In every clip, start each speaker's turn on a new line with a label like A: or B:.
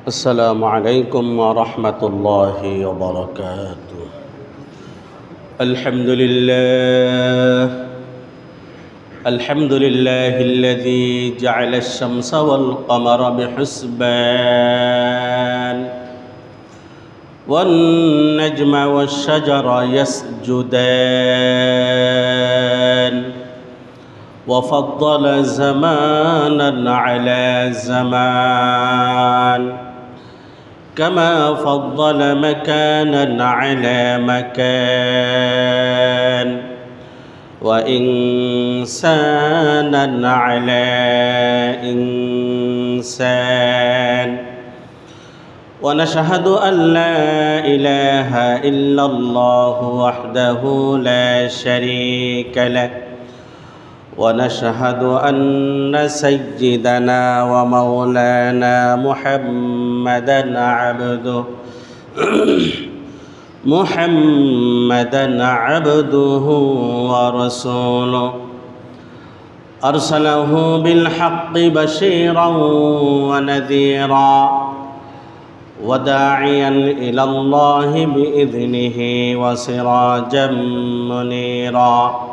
A: السلام عليكم ورحمة الله وبركاته. الحمد لله الذي جعل الشمس والقمر بحسبان والنجم والشجر يسجدان وفضل زمانا على زمان كما فضل مكانا على مكان وإنسانا على إنسان ونشهد أن لا إله إلا الله وحده لا شريك له ونشهد أن سيدنا ومولانا محمدا عبده ورسوله أرسله بالحق بشيرا ونذيرا وداعيا إلى الله بإذنه وسراجا منيرا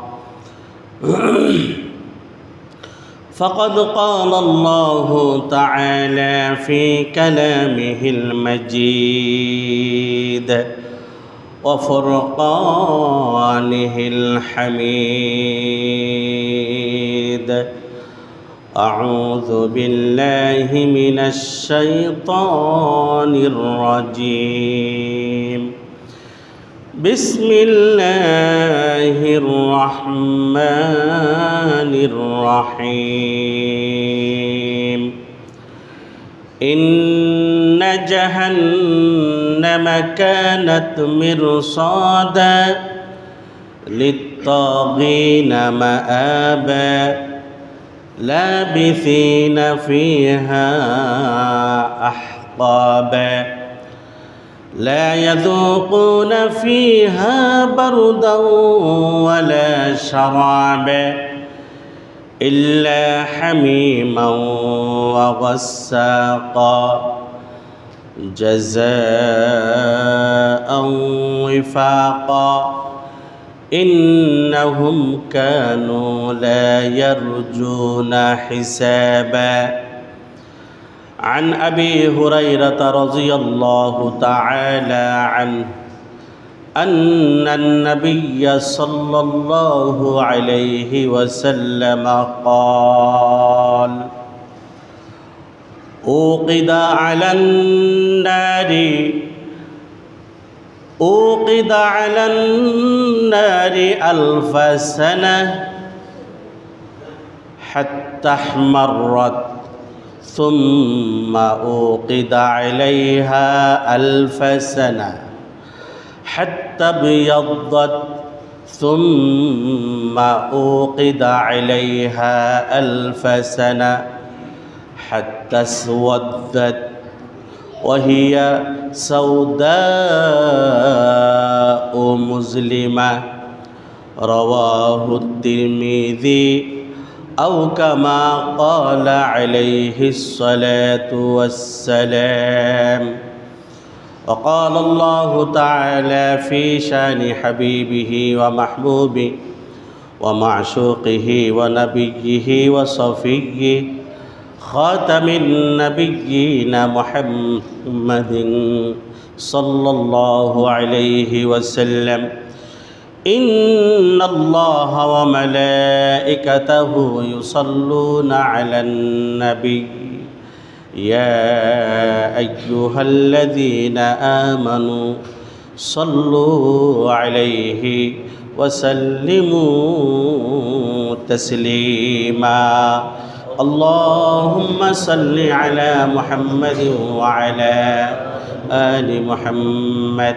A: فقد قال الله تعالى في كلامه المجيد وفرقانه الحميد أعوذ بالله من الشيطان الرجيم بسم الله الرحمن الرحيم إن جهنم كانت مرصادا للطاغين مآبا لابثين فيها أحقابا لا يذوقون فيها بردا ولا شرابا إلا حميما وغساقا جزاء وفاقا إنهم كانوا لا يرجون حسابا عن أبي هريرة رضي الله تعالى عنه أن النبي صلى الله عليه وسلم قال أوقد على النار 1000 سنة حتى احمرت ثم أوقد عليها 1000 سنة حتى ابيضت ثم أوقد عليها 1000 سنة حتى اسودت وهي سوداء مظلمة رواه الترمذي أو كما قال عليه الصلاة والسلام. وقال الله تعالى في شان حبيبه ومحبوبه ومعشوقه ونبيه وصفيه خاتم النبيين محمد صلى الله عليه وسلم إن الله وملائكته يصلون على النبي يا أيها الذين آمنوا صلوا عليه وسلموا تسليما اللهم صل على محمد وعلى آل محمد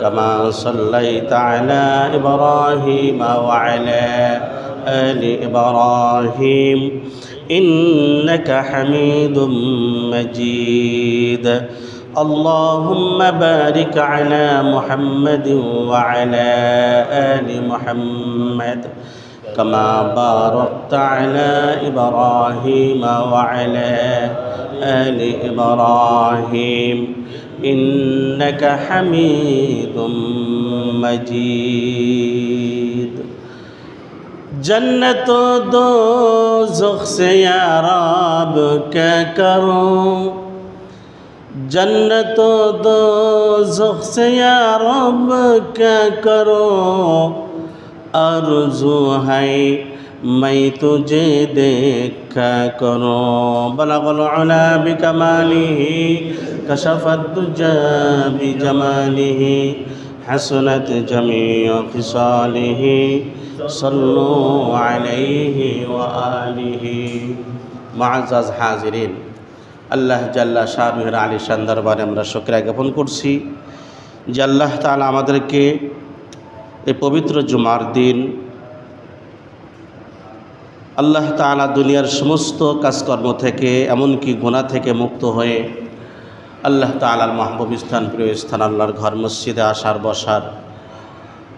A: كما صليت على إبراهيم وعلى آل إبراهيم إنك حميد مجيد اللهم بارك على محمد وعلى آل محمد كما باركت على إبراهيم وعلى آل إبراهيم إنك حميد مجيد जन्नत दोज़ख से या रब क्या करूं जन्नत दोज़ख से या रब क्या करूं आरज़ू है मैं तुझे देखा करूं बलगल उला बिकमालिही कशफत दुजा बिजमालिही हसनत जमीअ खिसालिही सल्लु अलैहि व आलिहि मुअज़्ज़ज़ हाज़िरीन আল্লাহ জাল্লা শানুর আলিশান দরবারে আমরা শুকরিয়া জ্ঞাপন করছি যে আল্লাহ তাআলা আমাদেরকে এই পবিত্র জুমার দিন আল্লাহ তাআলা দুনিয়ার সমস্ত কাজকর্ম থেকে এমনকি গুনাহ থেকে মুক্ত হয়ে আল্লাহ তাআলার মাহবুব স্থান প্রিয় স্থান আল্লাহর ঘর মসজিদে আসার বসার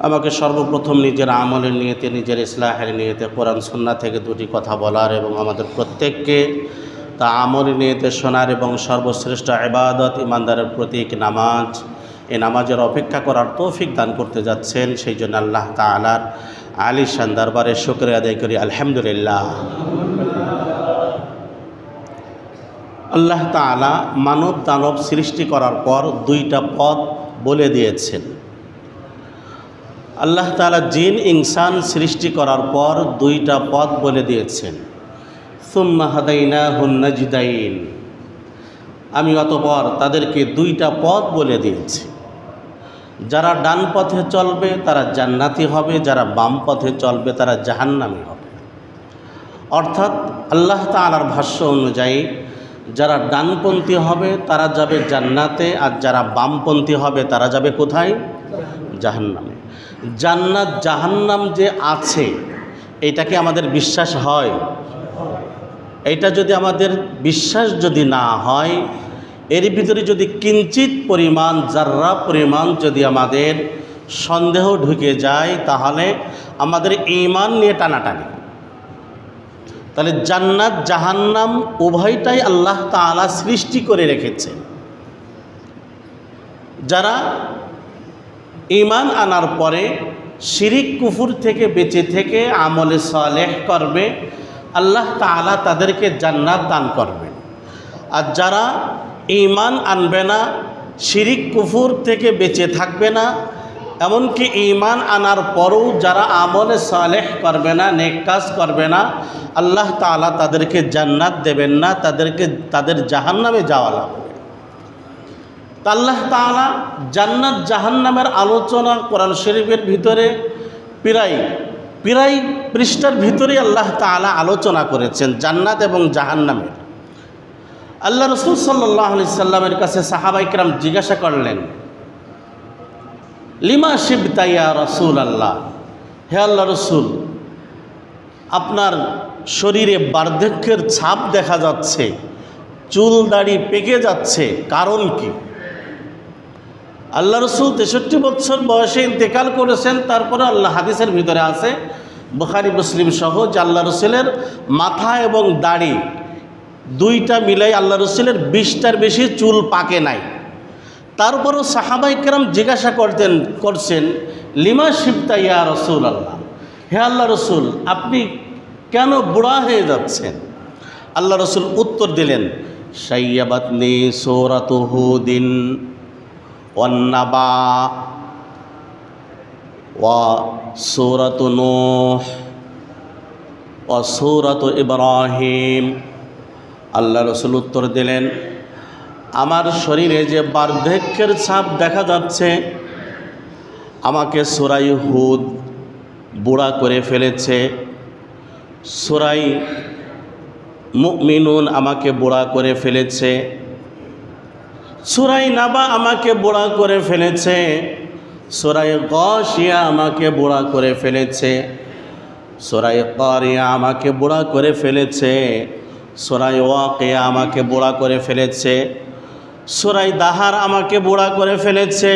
A: আমাকে সর্বপ্রথম নিজের আমলের নিয়তে নিজের ইসলাহের নিয়তে কোরআন সুন্নাহ থেকে দুটি কথা বলার এবং আমাদের প্রত্যেককে তা আমলের নিয়তে শোনার এবং সর্বশ্রেষ্ঠ ইবাদত ইমানদারের প্রতীক নামাজ এই নামাজের অপেক্ষা করার তৌফিক দান করতে যাচ্ছেন সেই জন্য আল্লাহ তাআলার আলিশান দরবারে শুকরিয়া আদায় করি আলহামদুলিল্লাহ। আল্লাহ তাআলা মানব দানব সৃষ্টি করার পর দুইটা পথ বলে দিয়েছেন। আল্লাহ তাআলা জিন ইনসান সৃষ্টি করার পর দুইটা পথ বলে দিয়েছেন সুম্মা হাদাইনাহুন নাজদাইন আমি অতঃপর তাদেরকে দুইটা পথ বলে দিয়েছি যারা ডান পথে চলবে তারা জান্নাতি হবে যারা বাম পথে চলবে তারা জাহান্নামী হবে। অর্থাৎ আল্লাহ তাআলার ভাষ্য অনুযায়ী যারা ডানপন্থী হবে তারা যাবে জান্নাতে আর যারা বামপন্থী হবে তারা যাবে কোথায়? জাহান্নামে। জান্নাত জাহান্নাম যে আছে এটাকে আমাদের বিশ্বাস হয়? এটা যদি আমাদের বিশ্বাস যদি না হয় এর ভিতরে যদি কিঞ্চিত পরিমাণ জাররা পরিমাণ যদি আমাদের সন্দেহ ঢুকে যায় তাহলে আমাদের ঈমান নিয়ে টানাটানি। তাহলে জান্নাত জাহান্নাম উভয়টাই আল্লাহ তাআলা সৃষ্টি করে রেখেছেন। যারা ঈমান আনার পরে শিরিক কুফর থেকে বেঁচে থেকে আমলে সালেহ করবে আল্লাহ তাআলা তাদেরকে জান্নাত দান করবেন। আর যারা ঈমান আনবে না শিরিক কুফর থেকে বেঁচে থাকবে না এমনকি ঈমান আনার পরও যারা আমলে সালেহ করবে না নেক কাজ করবে না আল্লাহ তাআলা তাদেরকে জান্নাত দেবেন না তাদের জাহান্নামে যাওয়া লাগবে। আল্লাহ তাআলা জান্নাত জাহান্নামের আলোচনা কোরআন শরীফের ভিতরে প্রায় পৃষ্ঠার ভিতরে আল্লাহ তাআলা আলোচনা করেছেন জান্নাত এবং জাহান্নামের। আল্লাহ রাসূল সাল্লাল্লাহু আলাইহি সাল্লামের কাছে সাহাবায়ে কেরাম জিজ্ঞাসা করলেন লিমা শিবতা ইয়া রাসূলুল্লাহ, হে আল্লাহ রাসূল আপনার শরীরে বার্ধক্যের ছাপ দেখা যাচ্ছে, চুল দাড়ি পেকে যাচ্ছে, কারণ কি? আল্লাহ রাসূল 63 বছর বয়সে ইন্তেকাল করেছেন। তারপরে আল্লাহ হাদিসের ভিতরে আছে বুখারী মুসলিম সহ যে আল্লাহ রাসূলের মাথা এবং দাড়ি দুইটা মিলাই আল্লাহ রাসূলের 20টার বেশি চুল পাকে নাই। তারপরও সাহাবায়ে কেরাম জিজ্ঞাসা করছেন লিমা শিবতা ইয়া রাসূলুল্লাহ, হে আল্লাহ রাসূল আপনি কেন বুড়া হয়ে যাচ্ছেন? আল্লাহ রাসূল উত্তর দিলেন শাইয়াবাতনি সূরাতু হুদিন ওয়ান নাবা ওয়া সূরাতু নূহ ওয়া সূরাতু ইব্রাহিম। আল্লাহ রাসূল উত্তর দিলেন আমার শরীরে যে বার্ধক্যের ছাপ দেখা যাচ্ছে আমাকে সূরা হুদ বুড়া করে ফেলেছে, সূরা মুমিনুন আমাকে বুড়া করে ফেলেছে, সূরা নাবা আমাকে বুড়া করে ফেলেছে, সূরা গাশিয়া আমাকে বুড়া করে ফেলেছে, সূরা কারিয়া আমাকে বুড়া করে ফেলেছে, সূরা ওয়াকিয়া আমাকে বুড়া করে ফেলেছে, সূরা দাহার আমাকে বুড়া করে ফেলেছে,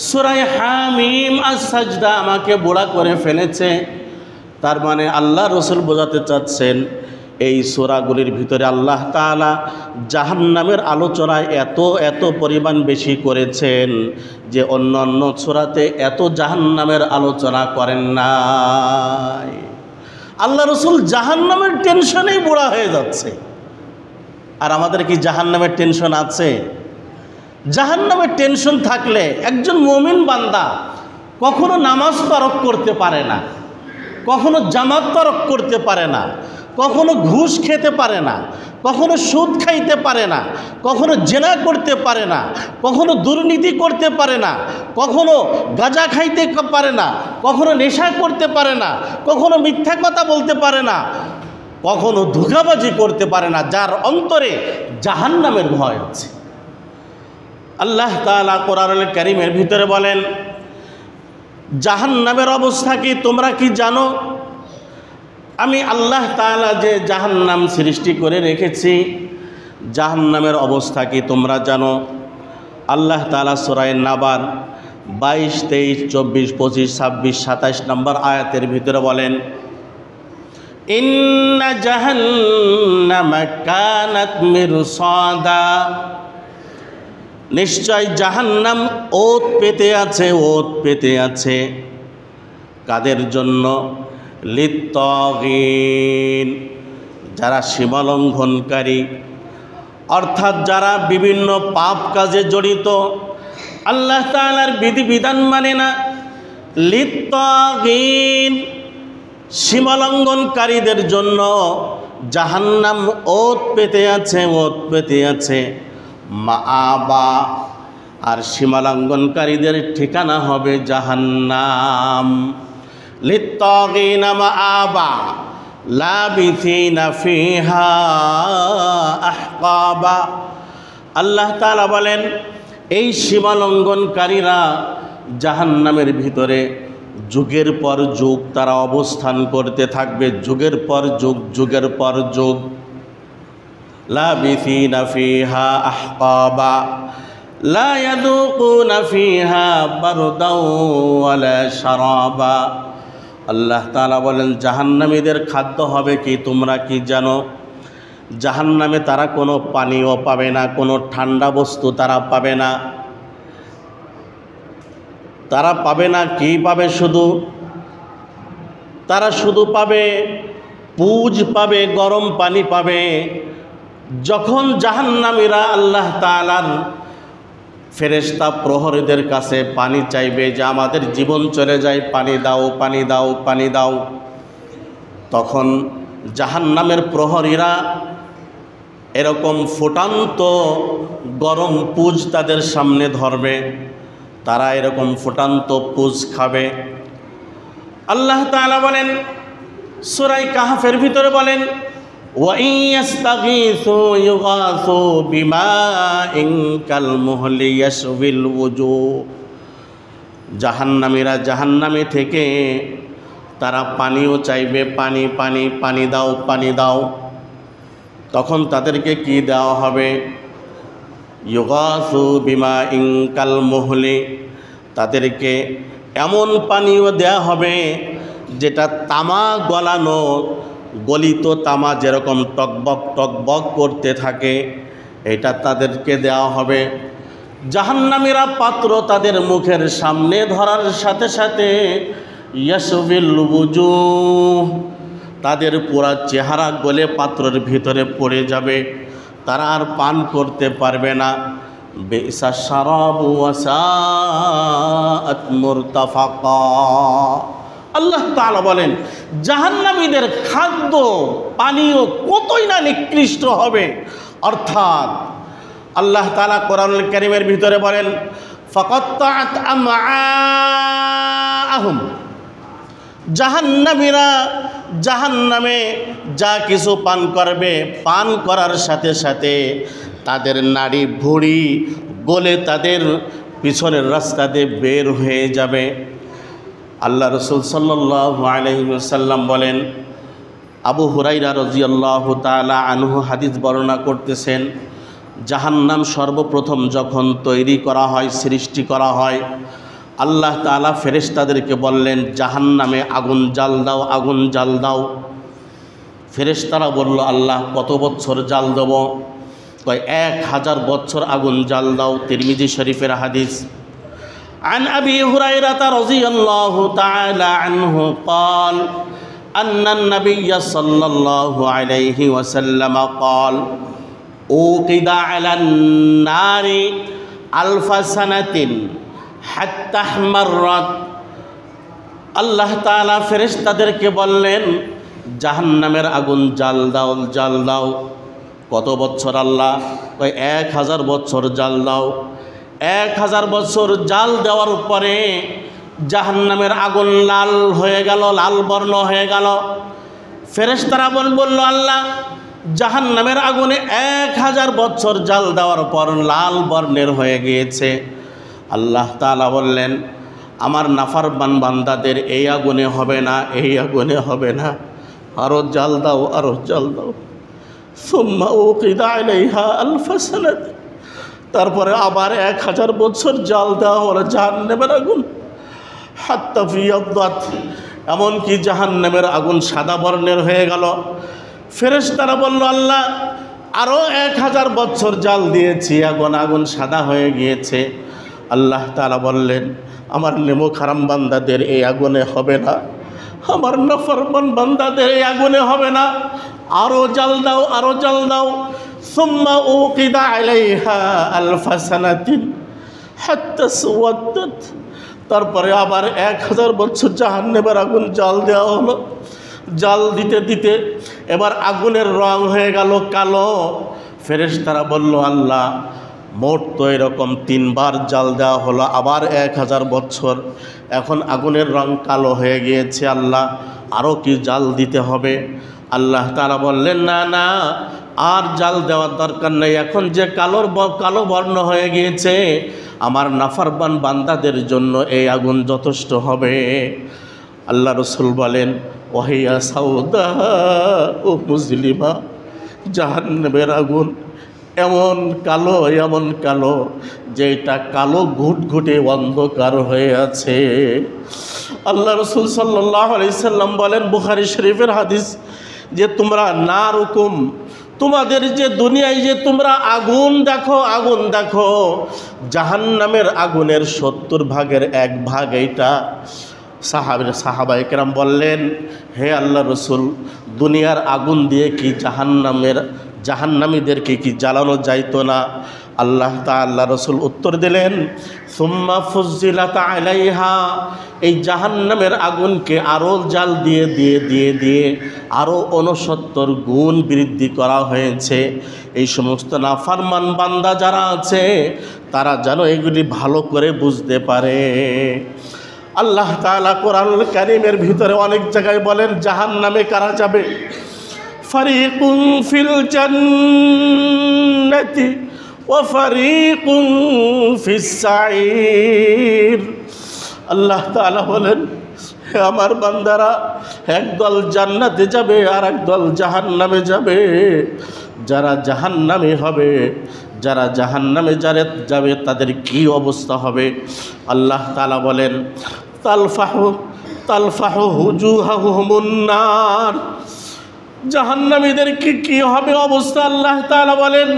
A: সূরা হামিম আস-সাজদা আমাকে বুড়া করে ফেলেছে। তার মানে আল্লাহ রসুল বোঝাতে চাচ্ছেন এই সূরাগুলির ভিতরে আল্লাহ তাআলা জাহান্নামের আলোচনায় এত পরিমাণ বেশি করেছেন যে অন্য অন্য সূরাতে এত জাহান্নামের আলোচনা করেন নাই। আল্লাহ রসুল জাহান্নামের টেনশনেই বুড়া হয়ে যাচ্ছে, আর আমাদের কি জাহান্নামের টেনশন আছে? জাহান্নামের টেনশন থাকলে একজন মুমিন বান্দা কখনো নামাজ তরক করতে পারে না, কখনো জামাত তরক করতে পারে না, কখনো ঘুষ খেতে পারে না, কখনো সুদ খাইতে পারে না, কখনো জেনা করতে পারে না, কখনো দুর্নীতি করতে পারে না, কখনো গাঁজা খাইতে পারে না, কখনো নেশা করতে পারে না, কখনো মিথ্যা কথা বলতে পারে না, কখনো ধোঁকাবাজি করতে পারে না, যার অন্তরে জাহান্নামের ভয় আছে। আল্লাহ তাআলা কোরআনুল কারীমের ভিতরে বলেন, জাহান্নামের অবস্থা কি তোমরা কি জানো? আমি আল্লাহ তাআলা যে জাহান্নাম সৃষ্টি করে রেখেছি, জাহান্নামের অবস্থা কি তোমরা জানো? আল্লাহ তাআলা সূরা নাবার 22, 23, 24, 25, 26, 27 নম্বর আয়াতের ভিতরে বলেন, ইন্না জাহান্নামা কানাত মিরসাদা, নিশ্চয় জাহান্নাম ওত পেতে আছে। কাদের জন্য? লিত্তাগিন, যারা সীমালঙ্ঘনকারী, অর্থাৎ যারা বিভিন্ন পাপ কাজে জড়িত, আল্লাহ তাআলার বিধিবিধান মানে না। লিত্তাগিন, সীমালঙ্ঘনকারীদের জন্য জাহান্নাম ওত পেতে আছে। মাআবা, আর সীমালঙ্ঘনকারীদের ঠিকানা হবে জাহান্নাম। লিত্তাগিনা মাআবা লাবিথিনা ফিহা আহকাবা। আল্লাহ তাআলা বলেন, এই সীমালঙ্ঘনকারীরা জাহান্নামের ভিতরে যুগের পর যুগ তারা অবস্থান করতে থাকবে, যুগের পর যুগ। লাবিথিনা ফিহা আহকাবা লা ইয়াযুকুনা ফিহা বারদাও ওয়ালা শারাবা। আল্লাহ তাআলা বলেন, জাহান্নামীদের খাদ্য হবে কি তোমরা কি জানো? জাহান্নামে তারা কোনো পানীয় পাবে না, কোনো ঠান্ডা বস্তু তারা পাবে না। তারা পাবে না, কি পাবে? তারা শুধু পাবে পুজ পাবে, গরম পানি পাবে। যখন জাহান্নামীরা আল্লাহ তাআলার ফেরেশতা প্রহরীদের কাছে পানি চাইবে যে আমাদের জীবন চলে যায়, পানি দাও, তখন জাহান্নামের প্রহরীরা এরকম ফুটান্ত গরম পুজ তাদের সামনে ধরবে, তারা এরকম ফুটান্ত পুজ খাবে। আল্লাহ তাআলা বলেন, সূরা কাহফের ভিতরে বলেন, وَإِنْ يَسْتَغِيثُوا يُغَاثُوا بِمَاءٍ كَالْمُهْلِ يَشْوِي الْوُجُوهَ। জাহান্নামীরা জাহান্নামে থেকে তারা পানিও চাইবে, পানি দাও। তখন তাদেরকে কি দেওয়া হবে? ইউগাসু বিমাইন কালমুহলি, তাদেরকে এমন পানিও দেওয়া হবে যেটা তামা গলানো, গলিত তামা যেরকম টকবক করতে থাকে, এটা তাদেরকে দেওয়া হবে। জাহান্নামীরা পাত্র তাদের মুখের সামনে ধরার সাথে সাথে ইয়াশবিল বুজুহ, তাদের পুরা চেহারা গলে পাত্রের ভিতরে পড়ে যাবে, তারা আর পান করতে পারবে না। বিসা শারাবু ওয়া সাআত মুরতাফাকা। আল্লাহ তাআলা বলেন, জাহান্নামীদের খাদ্য পানীয় কতই না নিকৃষ্ট হবে। অর্থাৎ আল্লাহ তাআলা কোরআনুল কারীমের ভিতরে বলেন, ফাকাত্তাআত আমআআহুম, জাহান্নামীরা জাহান্নামে যা কিছু পান করবে, পান করার সাথে সাথে তাদের নাড়ি ভুঁড়ি গলে তাদের পিছনের রাস্তা দিয়ে বের হয়ে যাবে। আল্লাহ রসুল সাল্লাল্লাহু আলাইহি ওয়াসাল্লাম বলেন, আবু হুরায়রা রাদিয়াল্লাহু তাআলা আনহু হাদিস বর্ণনা করতেছেন, জাহান্নাম সর্বপ্রথম যখন তৈরি করা হয়, সৃষ্টি করা হয়, আল্লাহ তাআলা ফেরেশতাদেরকে বললেন, জাহান্নামে আগুন জ্বাল দাও, আগুন জ্বাল দাও। ফেরেশতারা বলল, আল্লাহ কত বছর জাল দেব? কয় 1000 বছর আগুন জাল দাও। তিরমিজি শরীফের হাদিস। عن أبي هريرة رضي الله تعالى عنه قال أن النبي صلى الله عليه وسلم قال أوقد على النار 1000 سنة حتى احمرت। আল্লাহ তাআলা ফেরেশতাদেরকে বললেন, জাহান্নামের আগুন জাল দাও, জাল দাও। কত বছর? আল্লাহ কয় 1000 বছর জাল দাও। 1000 বছর জাল দেওয়ার পরে জাহান্নামের আগুন লাল হয়ে গেল, লাল বর্ণ হয়ে গেল। ফেরেশতারা বলল, আল্লাহ জাহান্নামের আগুনে 1000 বছর জাল দেওয়ার পর লাল বর্ণের হয়ে গিয়েছে। আল্লাহ তাআলা বললেন, আমার নাফরমান বান্দাদের এই আগুনে হবে না, এই আগুনে হবে না, আরও জাল দাও, আরও জাল দাও। সুম্মা উকিদা আলাইহা আলফা সানাত। তারপরে আবার 1000 বছর জাল দেওয়া হলো জাহান্নামের আগুন। হাত্তা ফিয়াদ্দাত, এমনকি জাহান্নামের আগুন সাদা বর্ণের হয়ে গেল। ফেরেশতারা বলল, আল্লাহ আরও 1000 বছর জাল দিয়েছি, আগুন সাদা হয়ে গিয়েছে। আল্লাহ তাআলা বললেন, আমার নেমো খারাম বান্দাদের এই আগুনে হবে না, আমার নাফরমান বান্দাদের এই আগুনে হবে না, আরও জাল দাও, আরও জাল দাও। সুম্মা উকিদা আলাইহা আলফা সানাতিন হাত্তা সুওয়াদ্দাত। তারপরে আবার 1000 বছর জাহান্নামের আগুন জাল দেওয়া হলো। জাল দিতে দিতে এবার আগুনের রং হয়ে গেল কালো। ফেরেশতারা বলল, আল্লাহ মোট তো এরকম 3 বার জাল দেওয়া হলো, আবার 1000 বছর, এখন আগুনের রং কালো হয়ে গিয়েছে, আল্লাহ আরও কি জাল দিতে হবে? আল্লাহ তাআলা বললেন, না না, আর জাল দেওয়ার দরকার নেই, এখন যে কালো বর্ণ হয়ে গিয়েছে আমার নাফরমান বান্দাদের জন্য এই আগুন যথেষ্ট হবে। আল্লাহ রসুল বলেন, ওয়াহিয়া সাউদা ও মুজলিমা, জাহান্নামের আগুন এমন কালো যে এটা কালো ঘুটঘুটে অন্ধকার হয়ে আছে। আল্লাহ রসুল সাল্লাল্লাহু আলাইহি সাল্লাম বলেন, বুখারী শরীফের হাদিস, যে তোমরা নারুকুম, তোমাদের যে দুনিয়ায় যে তোমরা আগুন দেখো, জাহান্নামের আগুনের 70 ভাগের 1 ভাগ এইটা। সাহাবায়ে কেরাম বললেন, হে আল্লাহ রসুল, দুনিয়ার আগুন দিয়ে কি জাহান্নামীদেরকে কি জ্বালানো যাইতো না? আল্লাহ রসুল উত্তর দিলেন, সুম্মা ফুজ্জিলাত আলাইহা, এই জাহান্নামের আগুনকে আরও জাল দিয়ে আরও 69 গুণ বৃদ্ধি করা হয়েছে। এই সমস্ত নাফরমান বান্দা যারা আছে তারা যেন এগুলি ভালো করে বুঝতে পারে। আল্লাহ তাআলা কোরআনুল কারীমের ভিতরে অনেক জায়গায় বলেন, জাহান্নামে কারা যাবে? ফারিকুন ফিল জান্নাতি ওয়া ফারিকুন ফিস সাঈর। আল্লাহ তাআলা বলেন, হে আমার বান্দারা, একদল জান্নাতে যাবে আর একদল জাহান্নামে যাবে। যারা জাহান্নামে হবে, যারা জাহান্নামে যাবে তাদের কি অবস্থা হবে? আল্লাহ তাআলা বলেন, তালফাহু হুজুহাহুমুন নার, জাহান্নামীদের কি হবে অবস্থা? আল্লাহ তাআলা বলেন,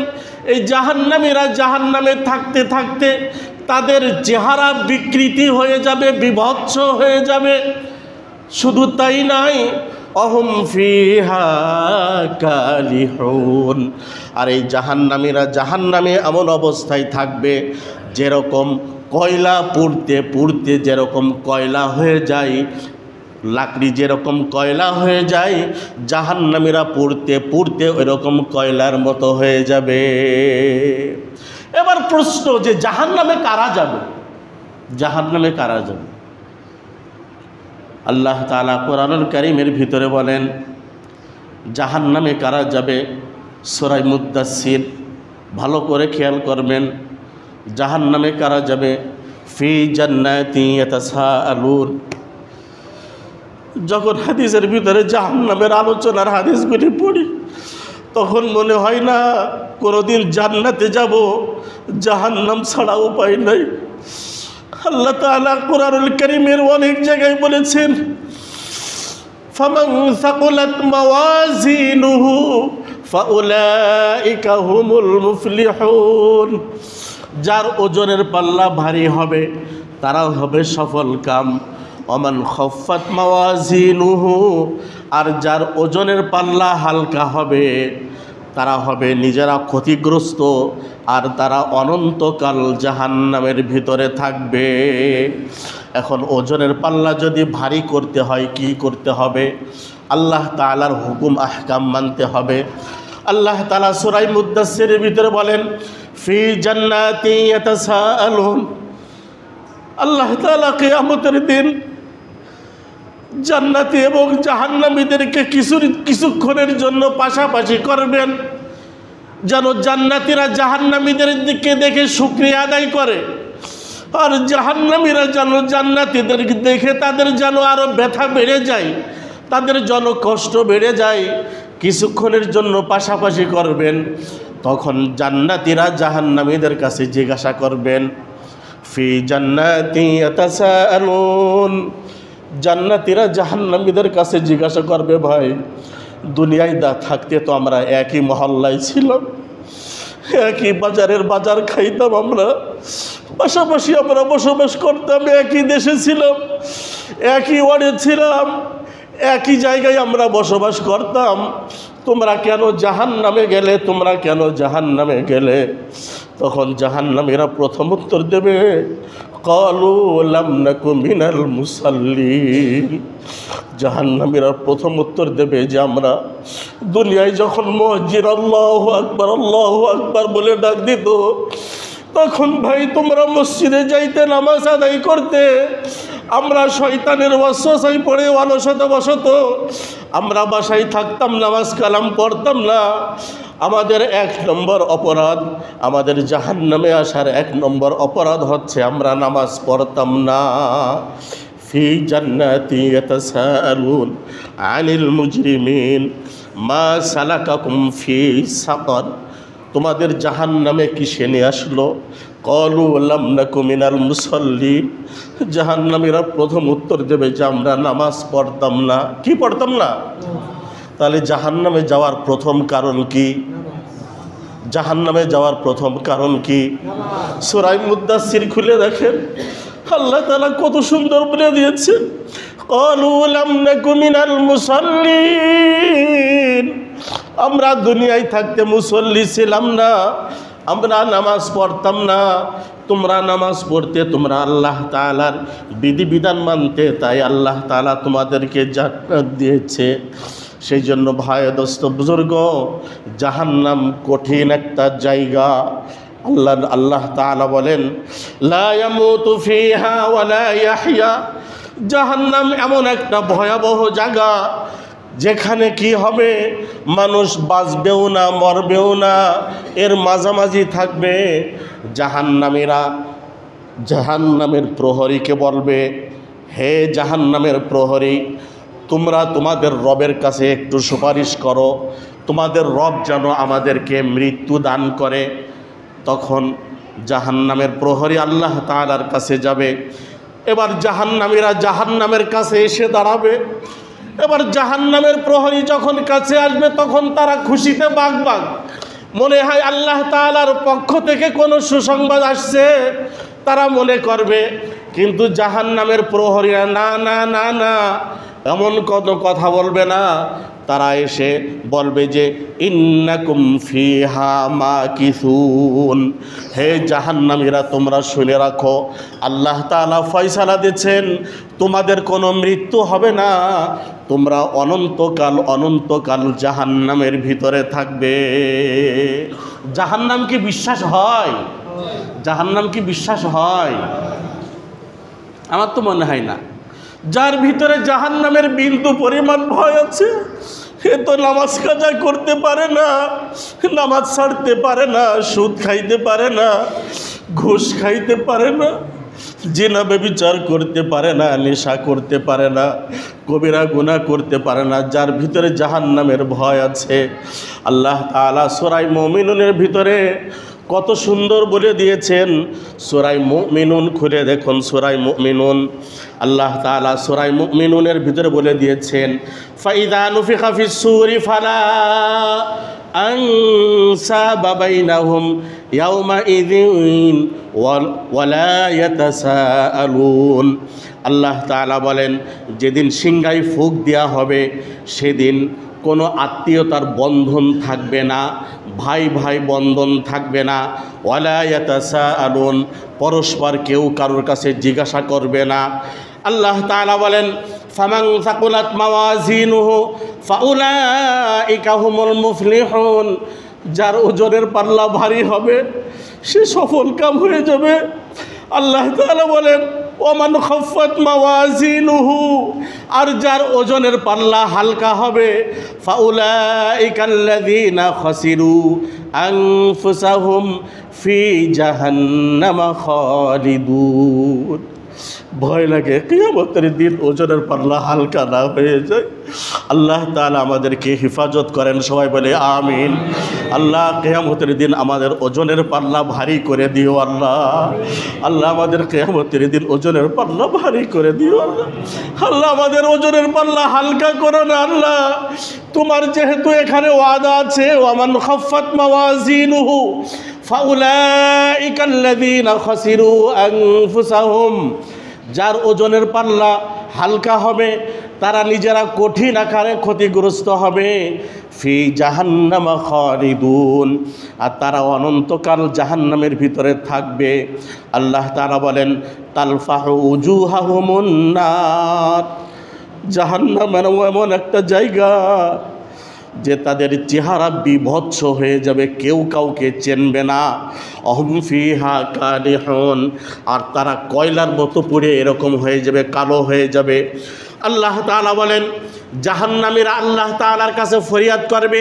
A: এই জাহান্নামীরা জাহান্নামে থাকতে থাকতে তাদের চেহারা বিকৃতি হয়ে যাবে, বিভৎস হয়ে যাবে। শুধু তাই নাই, অহুম ফিহা কালিহুন, আর এই জাহান্নামীরা জাহান্নামে এমন অবস্থায় থাকবে যেরকম কয়লা পুড়তে যেরকম কয়লা হয়ে যায়, লাকড়ি যেরকম কয়লা হয়ে যায়, জাহান্নামীরা পুড়তে ওইরকম কয়লার মতো হয়ে যাবে। এবার প্রশ্ন, যে জাহান্নামে কারা যাবে? জাহান্নামে কারা যাবে? আল্লাহ তাআলা কোরআনুল কারীমের ভিতরে বলেন, জাহান্নামে কারা যাবে? সূরা মুদ্দাসসির, ভালো করে খেয়াল করবেন। জাহান্নামে কারা যাবে? ফি জান্নাতি ইয়াতাসাআলুন। যখন হাদিসের ভিতরে জাহান্নামের আলোচনার হাদিসগুলি পড়ি, তখন মনে হয় না কোনোদিন জান্নাতে যাব, জাহান্নাম ছাড়া উপায় নাই। আল্লাহ তাআলা কুরআনুল কারীমের অনেক জায়গায় বলেছেন, ফামান সাকুলাত মাওয়াজিনুহু ফাউলাইকা হুমুল মুফলিহুন। যার ওজনের পাল্লা ভারী হবে তারা হবে সফল কাম। ওমান খাফফাত মাওয়াজিনুহু, আর যার ওজনের পাল্লা হালকা হবে তারা হবে নিজেরা ক্ষতিগ্রস্ত, আর তারা অনন্তকাল জাহান্নামের ভিতরে থাকবে। এখন ওজনের পাল্লা যদি ভারী করতে হয় কি করতে হবে? আল্লাহ তাআলার হুকুম আহকাম মানতে হবে। আল্লাহ তাআলা সূরা মুদ্দাসসিরের ভিতরে বলেন, ফি জান্নাতি ইয়াতাসাআলুন। আল্লাহ তাআলা কিয়ামতের দিন জান্নাতি এবং জাহান্নামীদেরকে কিছুক্ষণের জন্য পাশাপাশি করবেন, যেন জান্নাতীরা জাহান্নামীদের দিকে দেখে শুকরিয়া আদায় করে, আর জাহান্নামীরা যেন জান্নাতীদেরকে দেখে তাদের যেন আরও ব্যথা বেড়ে যায়, তাদের যেন কষ্ট বেড়ে যায়। কিছুক্ষণের জন্য পাশাপাশি করবেন, তখন জান্নাতীরা জাহান্নামীদের কাছে জিজ্ঞাসা করবেন, ফি জান্নাতি ইয়াতাসাআলুন। জান্নাতীরা জাহান্নামীদের কাছে জিজ্ঞাসা করবে, ভাই দুনিয়ায় থাকতে তো আমরা একই মহল্লায় ছিলাম, একই বাজারের বাজার খাইতাম, আমরা পাশাপাশি আমরা বসবাস করতাম, একই দেশে ছিলাম, একই ওয়ার্ডে ছিলাম, একই জায়গায় আমরা বসবাস করতাম, তোমরা কেন জাহান্নামে গেলে, তোমরা কেন জাহান্নামে গেলে? তখন জাহান্নামীরা প্রথম উত্তর দেবে, ক্বালু লাম নাকু মিনাল মুসাল্লিন। জাহান্নামীরা প্রথম উত্তর দেবে যে আমরা দুনিয়ায় যখন মুয়াজ্জিন আল্লাহু আকবার বলে ডাক দিত, তখন ভাই তোমরা মসজিদে যাইতে, নামাজ আদায় করতে, আমরা শয়তানের ওয়াসওয়াসায় পড়ে অলসতাবশত আমরা বাসায় থাকতাম, নামাজ কালাম পড়তাম না। আমাদের এক নম্বর অপরাধ, আমাদের জাহান্নামে আসার এক নম্বর অপরাধ হচ্ছে আমরা নামাজ পড়তাম না। ফি জান্নাতি ইয়াতাসাআলুন আনিল মুজরিমিন মা সালাকাকুম ফি সাকার। তোমাদের জাহান্নামে কিসে নিয়ে আসলো? ক্বালু লাম নাকু মিনাল মুসাল্লিন। জাহান্নামীরা প্রথম উত্তর দেবে যে আমরা নামাজ পড়তাম না। কি পড়তাম না? তাহলে জাহান্নামে যাওয়ার প্রথম কারণ কি? জাহান্নামে যাওয়ার প্রথম কারণ কি? সূরা মুদ্দাসসির খুলে দেখেন, আল্লাহ তাআলা কত সুন্দর বলে দিয়েছেন, ক্বালু লাম নাকু মিনাল মুসাল্লিন। আমরা দুনিয়ায় থাকতে মুসল্লি ছিলাম না, আমরা নামাজ পড়তাম না। তোমরা নামাজ পড়তে, তোমরা আল্লাহ তাআলার বিধিবিধান মানতে, তাই আল্লাহ তাআলা তোমাদেরকে জান্নাত দিয়েছে। সেই জন্য ভাই দোস্ত বুজুর্গ, জাহান্নাম কঠিন একটা জায়গা। আল্লাহ তাআলা বলেন, লা ইয়ামুতু ফিহা ওয়া লা ইয়াহইয়া। জাহান্নাম এমন একটা ভয়াবহ জায়গা যেখানে কি হবে, মানুষ বাঁচবেও না মরবেও না, এর মাঝামাঝি থাকবে। জাহান্নামীরা জাহান্নামের প্রহরীকে বলবে, হে জাহান্নামের প্রহরী, তোমরা তোমাদের রবের কাছে একটু সুপারিশ করো, তোমাদের রব যেন আমাদেরকে মৃত্যু দান করে। তখন জাহান্নামের প্রহরী আল্লাহ তাআলার কাছে যাবে। এবার জাহান্নামীরা জাহান্নামের কাছে এসে দাঁড়াবে। এবার জাহান্নামের প্রহরী যখন কাছে আসবে, তখন তারা খুশিতে বাগবাগ, মনে হয় আল্লাহ তাআলার পক্ষ থেকে কোনো সুসংবাদ আসছে তারা মনে করবে। কিন্তু জাহান্নামের প্রহরীরা না না না না, এমন কোনো কথা বলবে না। তারা এসে বলবে যে ইন্নাকুম ফিহা মাকিসুন। হে জাহান্নামীরা, তোমরা শুনে রাখো, আল্লাহ তাআলা ফয়সালা দিয়েছেন তোমাদের কোনো মৃত্যু হবে না, তোমরা অনন্তকাল জাহান্নামের ভিতরে থাকবে। জাহান্নাম কি বিশ্বাস হয়? জাহান্নাম কি বিশ্বাস হয়? আমার তো মনে হয় না। যার ভিতরে জাহান্নামের বিন্দু পরিমাণ ভয় আছে, সে তো নামাজ কাজা করতে পারে না, নামাজ ছাড়তে পারে না, সুদ খাইতে পারে না, ঘুষ খাইতে পারে না, জিনা ব্যভিচার করতে পারে না, নেশা করতে পারে না, কবিরা গুনাহ করতে পারে না। যার ভিতরে জাহান্নামের ভয় আছে, আল্লাহ তাআলা সূরা মুমিনুনের ভিতরে কত সুন্দর বলে দিয়েছেন। সূরা মুমিনুন খুলে দেখুন, সূরা মুমিনুন আল্লাহ তাআলা সূরা মুমিনুনের ভিতরে বলে দিয়েছেন, ফাইদা নুফিখা ফিস সূরি ফালা আনসাবা বাইনাহুম ইয়াওমাইযিন ওয়ালা ইয়াতাসাআলুন। আল্লাহ তাআলা বলেন, যেদিন সিংহায় ফুঁক দেওয়া হবে সেদিন কোনো আত্মীয়তার বন্ধন থাকবে না, ভাই ভাই বন্ধন থাকবে না। ওয়ালা ইয়াতাসাআলুন, পরস্পর কেউ কারোর কাছে জিজ্ঞাসা করবে না। আল্লাহ তাআলা বলেন, ফামান সাকুলাত মাওয়াজিনুহু ফাউলাইকা হুমুল মুফলিহুন, যার ওজনের পাল্লা ভারী হবে সে সফল কাম হয়ে যাবে। আল্লাহ তাআলা বলেন, ওমান খাফফাত মাওয়াজিনুহু, আর যার ওজনের পাল্লা হালকা হবে, ফাউলাইকাল্লাযীনা খাসিরু আনফুসাহুম ফি জাহান্নামা খালিদুন। ভয় লাগে কিয়ামতের দিন ওজনের পাল্লা হালকা না হয়ে যায়। আল্লাহ তাআলা আমাদেরকে হেফাজত করেন, সবাই বলে আমিন। আল্লাহ কিয়ামতের দিন আমাদের ওজনের পাল্লা ভারী করে দিও আল্লাহ। আল্লাহ আমাদের কিয়ামতের দিন ওজনের পাল্লা ভারী করে দিও আল্লাহ। আল্লাহ আমাদের ওজনের পাল্লা হালকা করো না আল্লাহ। তোমার যেহেতু এখানে ওয়াদা আছে, ওয়ামান খাফফাত মাওয়াজিনুহু ফাউলাইকাল্লাযীনা খাসিরু আনফুসাহুম, যার ওজনের পাল্লা হালকা হবে তারা নিজেরা কঠিন আকারে ক্ষতিগ্রস্ত হবে। ফি জাহান্নামা খালিদুন, আর তারা অনন্তকাল জাহান্নামের ভিতরে থাকবে। আল্লাহ তাআলা বলেন, তালফাহু উজুহাহুমুন নার, জাহান্নাম এমন একটা জায়গা যে তাদের চেহারা বিভৎস হয়ে যাবে, কেউ কাউকে চেনবে না। অহুম ফিহা কালিহুন, আর তারা কয়লার মতো পুড়ে এরকম হয়ে যাবে, কালো হয়ে যাবে। আল্লাহ তাআলা বলেন, জাহান্নামীরা আল্লাহ তাআলার কাছে ফরিয়াদ করবে,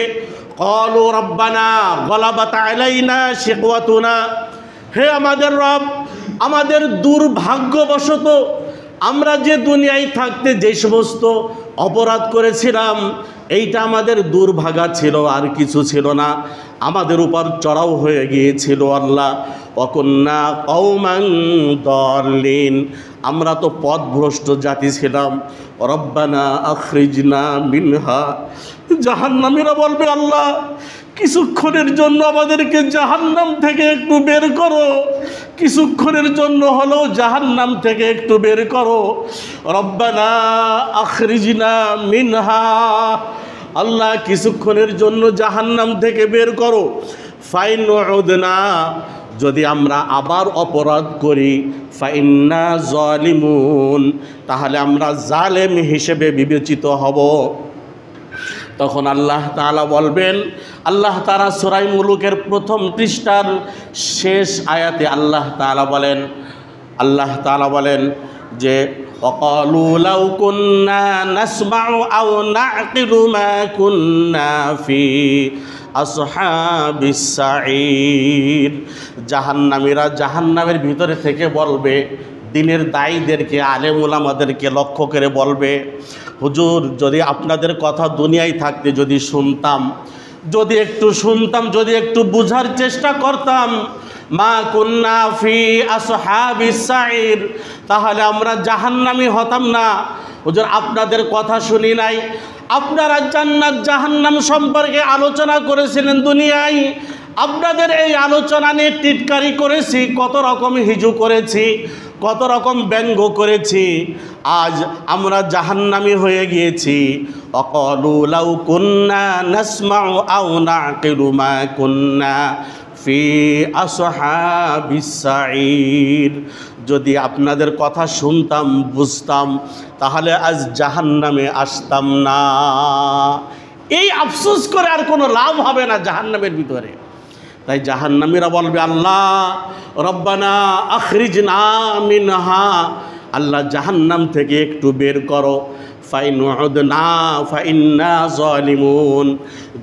A: ক্বালু রাব্বানা গলাবাত আলাইনা শিকওয়াতুনা, হে আমাদের রব, আমাদের দুর্ভাগ্যবশত আমরা যে দুনিয়ায় থাকতে যে সমস্ত অপরাধ করেছিলাম এইটা আমাদের দুর্ভাগা ছিল, আর কিছু ছিল না, আমাদের উপর চড়াও হয়ে গিয়েছিল আল্লাহ। ওয়াকুন্না কওমান দাল্লিন, আমরা তো পথভ্রষ্ট জাতি ছিলাম। রব্বানা আখরিজনা মিনহা, জাহান্নামীরা বলবে, আল্লাহ কিছুক্ষণের জন্য আমাদেরকে জাহান্নাম থেকে একটু বের করো, কিছুক্ষণের জন্য হলেও জাহান্নাম থেকে একটু বের করো। রব্বানা আখরিজনা মিনহা, আল্লাহ কিছুক্ষণের জন্য জাহান্নাম থেকে বের করো। ফাইন উদনা, যদি আমরা আবার অপরাধ করি, ফাইন্না জালিমুন, তাহলে আমরা জালেম হিসেবে বিবেচিত হব। তখন আল্লাহ তাআলা বলবেন, আল্লাহ তাআলা সূরা মুলুকের প্রথম পৃষ্ঠার শেষ আয়াতে আল্লাহ তাআলা বলেন যে ওয়াকালু লাউ কুন্না নাসমাউ আও না'কিলু মা কুন্না ফি আসহাবিস সাঈর, জাহান্নামীরা জাহান্নামের ভিতরে থেকে বলবে, দিনের দায়ীদেরকে, আলেম উলামাদেরকে লক্ষ্য করে বলবে, হুজুর যদি আপনাদের কথা দুনিয়ায় থাকতে যদি শুনতাম, যদি একটু বুঝার চেষ্টা করতাম, মা কুন্না ফি আসহাবিস সাঈর, তাহলে আমরা জাহান্নামী হতাম না। হুজুর আপনাদের কথা শুনি নাই, আপনারা জান্নাত জাহান্নাম সম্পর্কে আলোচনা করেছিলেন দুনিয়ায়, আপনাদের এই আলোচনা নিয়ে টিটকারি করেছি, কত রকম হিজু করেছি, কত রকম ব্যঙ্গ করেছি, আজ আমরা জাহান্নামী হয়ে গিয়েছি। ওয়াকালু লাউ কুন্না নাসমাউ আও না'কিলু মা কুন্না ফি আসহাবিস সাঈর, যদি আপনাদের কথা শুনতাম বুঝতাম তাহলে আজ জাহান্নামে আসতাম না। এই আফসোস করে আর কোনো লাভ হবে না জাহান্নামের ভিতরে। তাই জাহান্নামীরা বলবে, আল্লাহ রব্বানা আখরিজনা মিনহা, আল্লাহ জাহান্নাম থেকে একটু বের করো। ফাইন উদনা ফাইন্না জালিমুন,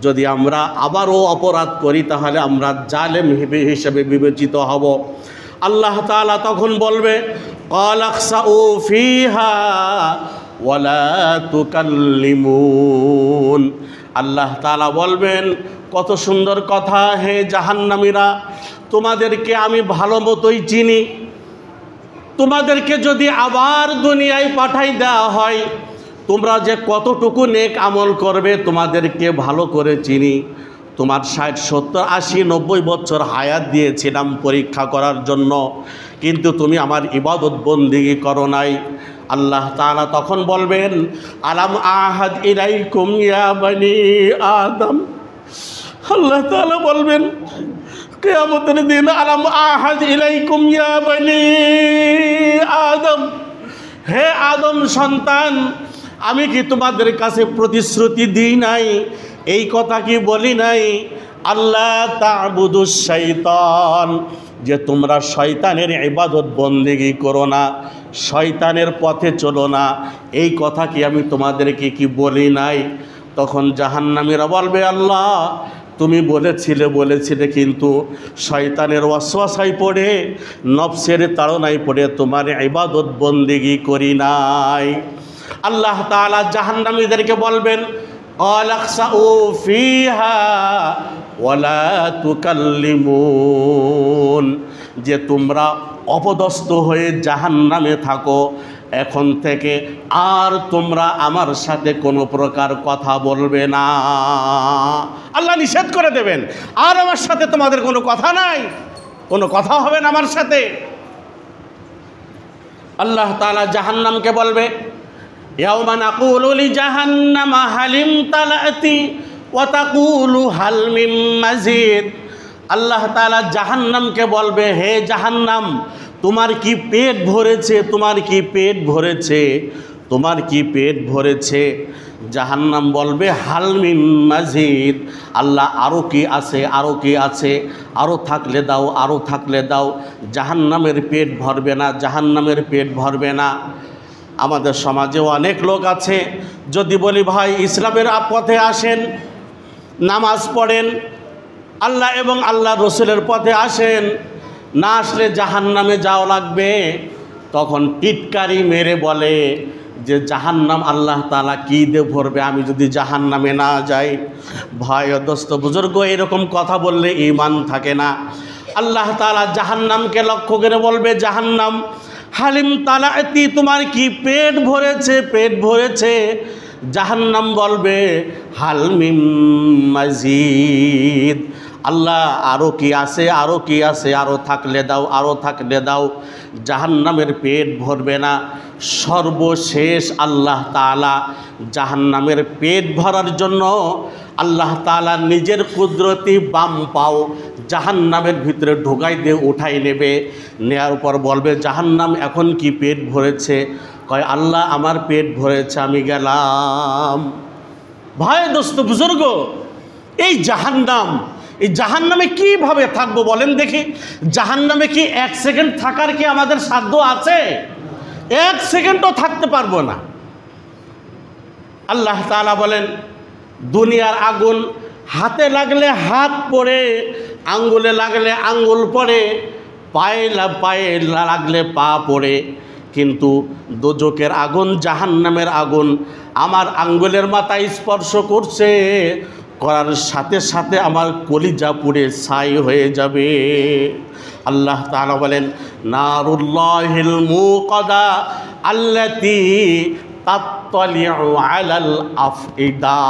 A: যদি আমরা আবারও অপরাধ করি তাহলে আমরা জালেম হিসেবে বিবেচিত হব। আল্লাহ তাআলা তখন বলবে, ক্বালা খসাউ ফিহা ওয়ালা তুকাল্লিমুন, আল্লাহ তাআলা বলবেন, কত সুন্দর কথা, হে জাহান্নামীরা, তোমাদেরকে আমি ভালো মতোই চিনি। তোমাদেরকে যদি আবার দুনিয়ায় পাঠাই দেওয়া হয়, তোমরা যে কতটুকু নেক আমল করবে তোমাদেরকে ভালো করে চিনি। তোমার 60, 70, 80, 90 বছর হায়াত দিয়েছিলাম পরীক্ষা করার জন্য, কিন্তু তুমি আমার ইবাদত বন্দেগী করো নাই। আল্লাহ তাআলা তখন বলবেন, আলাম আহাদ ইলাইকুম ইয়া বনি আদম। আল্লাহ তাআলা বলবেন কিয়ামতের দিন, আলাম আহাদ ইলাইকুম ইয়া বনি আদম, হে আদম সন্তান, আমি কি তোমাদের কাছে প্রতিশ্রুতি দিই নাই? এই কথা কি বলি নাই? আল্লাহ তা'বুদুশ শাইতান, যে তোমরা শয়তানের ইবাদত বন্দেগী করো না, শয়তানের পথে চলো না, এই কথা কি আমি তোমাদেরকে কি বলি নাই? তখন জাহান্নামীরা বলবে, আল্লাহ তুমি বলেছিলে, কিন্তু শয়তানের ওয়াসওয়াসায় পড়ে, নফসের তাড়নায় পড়ে তোমার ইবাদত বন্দেগী করি নাই। আল্লাহ তাআলা জাহান্নামীদেরকে বলবেন, আলাকসাউ ফিহা ওয়ালা তুকাল্লিমুন, যে তোমরা অপদস্থ হয়ে জাহান্নামে থাকো, এখন থেকে আর তোমরা আমার সাথে কোনো প্রকার কথা বলবে না। আল্লাহ নিষেধ করে দেবেন, আর আমার সাথে তোমাদের কোনো কথা নাই, কোনো কথা হবে না আমার সাথে। আল্লাহ তাআলা জাহান্নামকে বলবে, ইয়াওমা নাকুলু লিজাহান্নামা হালিম তালাতি ওয়া তাকুলু হাল মিন মাজিদ। আল্লাহ তাআলা জাহান্নামকে বলবে, হে জাহান্নাম, তোমার কি পেট ভরেছে? তোমার কি পেট ভরেছে? তোমার কি পেট ভরেছে? জাহান্নাম বলবে, হাল মিন মাজিদ, আল্লাহ আরও কি আছে, আরও কি আছে, আরও থাকলে দাও, আরও থাকলে দাও। জাহান্নামের পেট ভরবে না, জাহান্নামের পেট ভরবে না। আমাদের সমাজেও অনেক লোক আছে, যদি বলি ভাই ইসলামের পথে আসেন, নামাজ পড়েন, আল্লাহ এবং আল্লাহ রসুলের পথে আসেন, না আসলে জাহান্নামে যাওয়া লাগবে, তখন টিটকারি মেরে বলে যে জাহান্নাম আল্লাহ তাআলা কী দিয়ে ভরবে আমি যদি জাহান্নামে না যাই। ভাই ও দোস্ত বুজুর্গ, এরকম কথা বললে ঈমান থাকে না। আল্লাহ তাআলা জাহান্নামকে লক্ষ্য করে বলবে, জাহান্নাম হালিম তালাতি, তোমার কি পেট ভরেছে? পেট ভরেছে। জাহান্নাম বলবে, হাল মিন মাজিদ, আল্লাহ আরও কি আছে, আরও কি আছে, আরও থাকলে দাও, আরও থাকলে দাও। জাহান্নামের পেট ভরবে না। সর্বশেষ আল্লাহ তাআলা জাহান্নামের পেট ভরার জন্য আল্লাহ তাআলা নিজের কুদরতি বাম পাও জাহান্নামের ভিতরে ঢোকাই দিয়ে উঠাই নেবে। নেয়ার পর বলবে, জাহান্নাম এখন কি পেট ভরেছে? কয়, আল্লাহ আমার পেট ভরেছে, আমি গেলাম। ভাই দোস্ত বুজুর্গ, এই জাহান্নামে কিভাবে থাকবো বলেন দেখি? জাহান্নামে কি 1 সেকেন্ড থাকার কি আমাদের সাধ্য আছে? 1 সেকেন্ডও থাকতে পারবো না। আল্লাহ তাআলা বলেন, দুনিয়ার আগুন হাতে লাগলে হাত পড়ে, আঙ্গুলে লাগলে আঙ্গুল পড়ে, পায়ে লাগলে পা পড়ে, কিন্তু দোজকের আগুন, জাহান্নামের আগুন আমার আঙ্গুলের মাথায় স্পর্শ করছে, করার সাথে সাথে আমার কলিজা পুড়ে ছাই হয়ে যাবে। আল্লাহ তাআলা বলেন, নারুল্লাহিল মুকাদা আল্লাতী তাত্তালিউ আলাল আফইদা,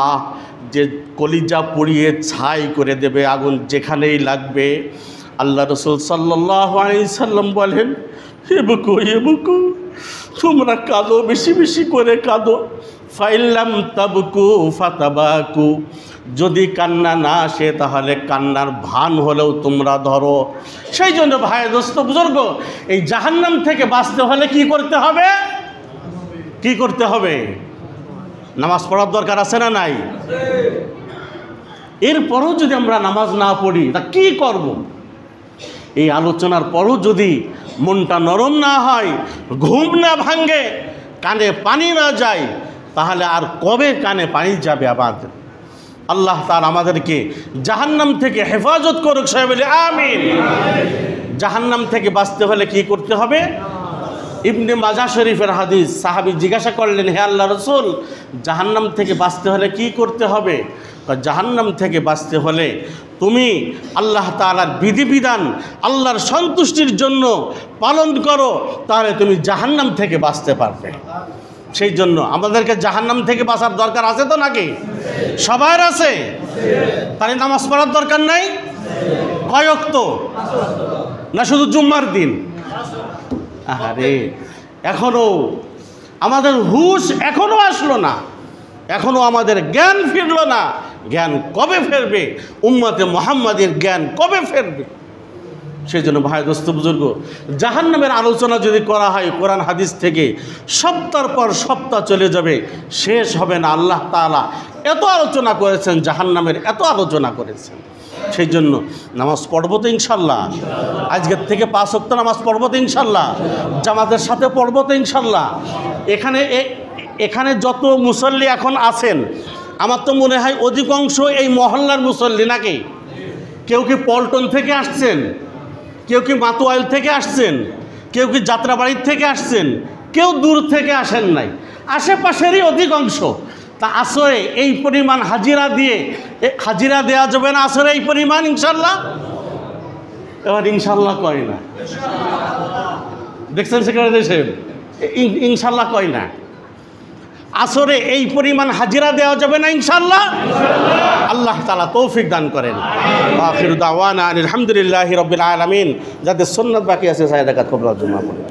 A: যে কলিজা পুড়িয়ে ছাই করে দেবে আগুন যেখানেই লাগবে। আল্লাহ রাসূল সাল্লাল্লাহু আলাইহি সাল্লাম বলেন, এবুকু তোমরা কাঁদো, বেশি বেশি করে কাঁদো। ফাইল্লাম তাবকু ফাতাবাকু, যদি কান্না না আসে তাহলে কান্নার ভান হলেও তোমরা ধরো। সেই জন্য ভাই দোস্ত বুজুর্গ, এই জাহান্নাম থেকে বাঁচতে হলে কি করতে হবে? কি করতে হবে? নামাজ পড়ার দরকার আছে না নাই? এরপরও যদি আমরা নামাজ না পড়ি তা কি করব? এই আলোচনার পরও যদি মনটা নরম না হয়, ঘুম না ভাঙে, কানে পানি না যায়, তাহলে আর কবে কানে পানি যাবে আমাদের? আল্লাহ তাআলা আমাদেরকে জাহান্নাম থেকে হেফাজত করুক, সবাই বলি আমিন। জাহান্নাম থেকে বাঁচতে হলে কি করতে হবে? ইবনে মাজাহ শরীফের হাদিস, সাহাবী জিজ্ঞাসা করলেন, হে আল্লাহ রাসূল, জাহান্নাম থেকে বাঁচতে হলে কি করতে হবে? জাহান্নাম থেকে বাঁচতে হলে তুমি আল্লাহ তাআলার বিধিবিধান আল্লাহর সন্তুষ্টির জন্য পালন করো, তাহলে তুমি জাহান্নাম থেকে বাঁচতে পারবে। সেই জন্য আমাদেরকে জাহান্নাম থেকে বাঁচার দরকার আছে তো নাকি? সবার আছে। তাহলে নামাজ পড়ার দরকার নাই? কয় ওয়াক্ত? না শুধু জুম্মার দিন? আরে এখনো আমাদের হুঁশ এখনো আসলো না, এখনো আমাদের জ্ঞান ফিরলো না। জ্ঞান কবে ফিরবে? উম্মতে মুহাম্মাদের জ্ঞান কবে ফিরবে? সেই জন্য ভাই দোস্ত বুজুর্গ, জাহান্নামের আলোচনা যদি করা হয় কোরআন হাদিস থেকে, সপ্তাহের পর সপ্তাহ চলে যাবে, শেষ হবে না। আল্লাহ তাআলা এত আলোচনা করেছেন জাহান্নামের, এত আলোচনা করেছেন। সেই জন্য নামাজ পড়বো তো ইনশাল্লাহ, আজকের থেকে 5 ওয়াক্ত নামাজ পড়বো তো ইনশাল্লাহ, জামাতের সাথে পড়বো তো ইনশাল্লাহ। এখানে যত মুসল্লি এখন আছেন, আমার তো মনে হয় অধিকাংশ এই মহল্লার মুসল্লি নাকি? কেউ কি পল্টন থেকে আসছেন, কেউ কি মাতোয়াইল থেকে আসছেন, কেউ কি যাত্রাবাড়ির থেকে আসছেন, কেউ দূর থেকে আসেন নাই, আশেপাশেরই অধিকাংশ। তা আসরে এই পরিমাণ হাজিরা দিয়ে হাজিরা দেওয়া যাবে না আসরে এই পরিমাণ ইনশাল্লাহ? এবার ইনশাল্লাহ কয় না, দেখছেন সেক্রেটারি সাহেব, ইনশাল্লাহ কয় না। আসরে এই পরিমাণ হাজিরা দেওয়া যাবে না ইনশাল্লাহ? আল্লাহ তাআলা তৌফিক দান করেন। আখিরু দাওয়ানা আলহামদুলিল্লাহি রাব্বিল আলামিন। যাদের সুন্নাত বাকি আছে সাইয়্যিদাত কবুল জুমা পড়েন।